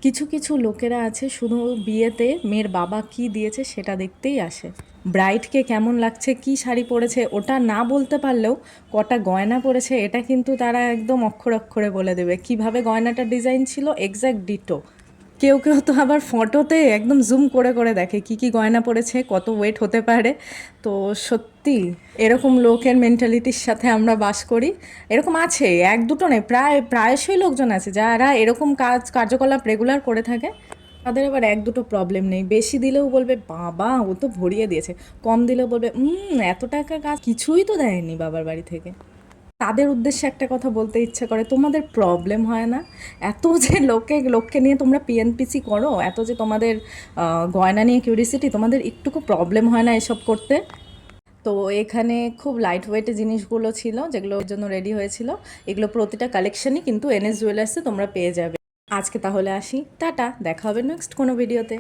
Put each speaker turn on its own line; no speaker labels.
কিছু কিছু লোকেরা আছে শুধু বিয়েতে মেয়ের বাবা কি দিয়েছে সেটা দেখতেই আসে। ব্রাইডকে কেমন লাগছে, কি শাড়ি পরেছে ওটা না বলতে পারলেও কটা গয়না পরেছে এটা কিন্তু তারা একদম অক্ষরে অক্ষরে বলে দেবে। কিভাবে গয়নাটার ডিজাইন ছিল এক্স্যাক্ট ডিটো। কেউ কেউ তো আবার ফটোতে একদম জুম করে করে দেখে কি কি গয়না পড়েছে, কত ওয়েট হতে পারে। তো সত্যি এরকম লোকের মেন্টালিটির সাথে আমরা বাস করি। এরকম আছে, এক দুটো নয়, প্রায়শই লোকজন আছে যারা এরকম কার্যকলাপ রেগুলার করে থাকে। তাদের আবার এক দুটো প্রবলেম নেই, বেশি দিলেও বলবে বাবা ও তো ভরিয়ে দিয়েছে, কম দিলেও বলবে এত টাকা কাজ কিছুই তো দেয়নি বাবার বাড়ি থেকে। তাদের উদ্দেশ্যে একটা কথা বলতে ইচ্ছে করে, তোমাদের প্রবলেম হয় না? এত যে লোককে নিয়ে তোমরা পিএনপিসি করো, এত যে তোমাদের গয়না নিয়ে কিউরিসিটি, তোমাদের একটুকু প্রবলেম হয় না এসব করতে? তো এখানে খুব লাইট ওয়েটে জিনিসগুলো ছিল যেগুলোর জন্য রেডি হয়েছিল। এগুলো প্রতিটা কালেকশনই কিন্তু এনএস জুয়েলার্সে তোমরা পেয়ে যাবে। আজকে তাহলে আসি, টাটা, দেখা হবে নেক্সট কোনো ভিডিওতে।